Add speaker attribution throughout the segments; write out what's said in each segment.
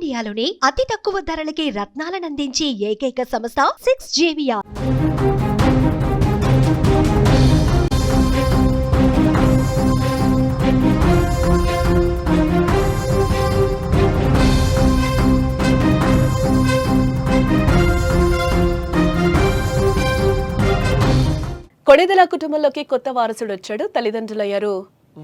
Speaker 1: ఇండియాలోనే అతి తక్కువ ధరలకి రత్నాలనందించే ఏకైక సంస్థ 6JVR.
Speaker 2: కొణిదెల కుటుంబంలోకి కొత్త వారసుడు వచ్చాడు. తల్లిదండ్రులయ్యారు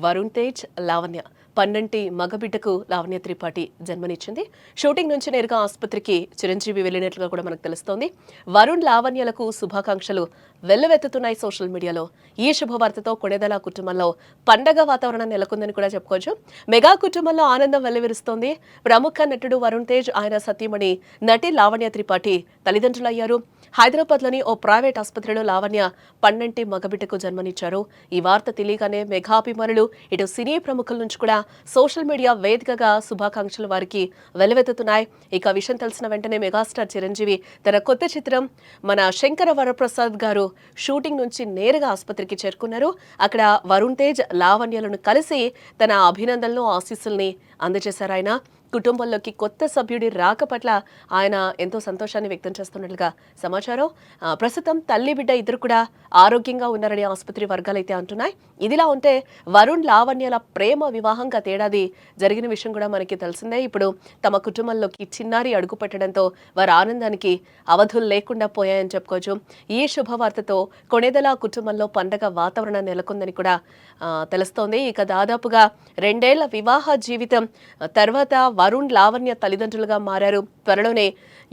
Speaker 2: వరుణ్ తేజ్, లావణ్య. పన్నంటి మగబిడ్డకు లావణ్య త్రిపాఠి జన్మనిచ్చింది. షూటింగ్ నుంచి నేరుగా ఆసుపత్రికి చిరంజీవి వెళ్లినట్లుగా కూడా మనకు తెలుస్తోంది. వరుణ్, లావణ్యలకు శుభాకాంక్షలు వెల్లువెత్తుతున్నాయి సోషల్ మీడియాలో. ఈ శుభవార్తతో కొణిదెల కుటుంబంలో పండగ వాతావరణం నెలకొందని కూడా చెప్పుకోవచ్చు. మెగా కుటుంబంలో ఆనందం వెల్లివిరుస్తోంది. ప్రముఖ నటుడు వరుణ్ తేజ్, ఆయన సతీమణి నటి లావణ్య త్రిపాఠి తల్లిదండ్రులయ్యారు. హైదరాబాద్లోని ఓ ప్రైవేట్ ఆసుపత్రిలో లావణ్య పన్నంటి మగబిడ్డకు జన్మనిచ్చారు. ఈ వార్త తెలియగానే మెగాభిమానులు, ఇటు సినీ ప్రముఖుల నుంచి కూడా సోషల్ మీడియా వేదికగా శుభాకాంక్షలు వారికి వెల్లువెత్తుతున్నాయి. ఇక విషయం తెలిసిన వెంటనే మెగాస్టార్ చిరంజీవి తన కొత్త చిత్రం మన శంకర వరప్రసాద్ గారు షూటింగ్ నుంచి నేరుగా ఆసుపత్రికి చేరుకున్నారు. అక్కడ వరుణ్ తేజ్, లావణ్యలను కలిసి తన అభినందనలు, ఆశీస్సుల్ని అందజేశారు. ఆయన కుటుంబంలోకి కొత్త సభ్యుడి రాక పట్ల ఆయన ఎంతో సంతోషాన్ని వ్యక్తం చేస్తున్నట్లుగా సమాచారం. ప్రస్తుతం తల్లి, బిడ్డ ఇద్దరు కూడా ఆరోగ్యంగా ఉన్నారని ఆసుపత్రి వర్గాలైతే అంటున్నాయి. ఇదిలా ఉంటే వరుణ్, లావణ్యల ప్రేమ వివాహం గత ఏడాది జరిగిన విషయం కూడా మనకి తెలిసిందే. ఇప్పుడు తమ కుటుంబంలోకి చిన్నారి అడుగు పెట్టడంతో వారి ఆనందానికి అవధులు లేకుండా పోయాయని చెప్పుకోవచ్చు. ఈ శుభవార్తతో కొణిదెల కుటుంబంలో పండగ వాతావరణం నెలకొందని కూడా తెలుస్తోంది. ఇక దాదాపుగా 2 ఏళ్ల వివాహ జీవితం తర్వాత వరుణ్, లావణ్య తల్లిదండ్రులుగా మారారు. త్వరలోనే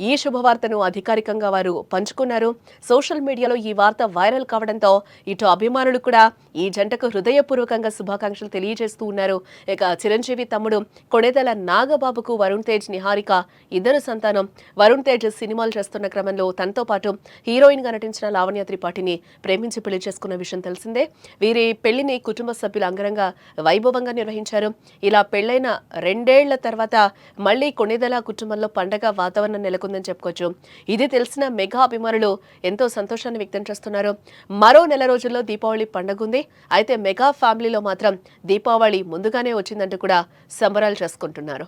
Speaker 2: ఈ శుభవార్తను అధికారికంగా వారు పంచుకున్నారు. సోషల్ మీడియాలో ఈ వార్త వైరల్ కావడంతో ఇటు అభిమానులు కూడా ఈ జంటకు హృదయపూర్వకంగా శుభాకాంక్షలు తెలియజేస్తూ ఉన్నారు. ఇక చిరంజీవి తమ్ముడు కొణిదెల నాగబాబుకు వరుణ్ తేజ్, నిహారిక ఇద్దరు సంతానం. వరుణ్ తేజ్ సినిమాలు చేస్తున్న క్రమంలో తనతో పాటు హీరోయిన్ గా నటించిన లావణ్య త్రిపాఠిని ప్రేమించి పెళ్లి చేసుకున్న విషయం తెలిసిందే. వీరి పెళ్లిని కుటుంబ సభ్యులు అంగరంగ వైభవంగా నిర్వహించారు. ఇలా పెళ్లైన 2 ఏళ్ల తర్వాత మళ్లీ కొణిదెల కుటుంబంలో పండగ వాతావరణం నెలకొందని చెప్పుకోవచ్చు. ఇది తెలిసిన మెగా అభిమానులు ఎంతో సంతోషాన్ని వ్యక్తం చేస్తున్నారు. మరో నెల రోజుల్లో దీపావళి పండుగ ఉంది. అయితే మెగా ఫ్యామిలీలో మాత్రం దీపావళి ముందుగానే వచ్చిందంటూ కూడా సంబరాలు చేసుకుంటున్నారు.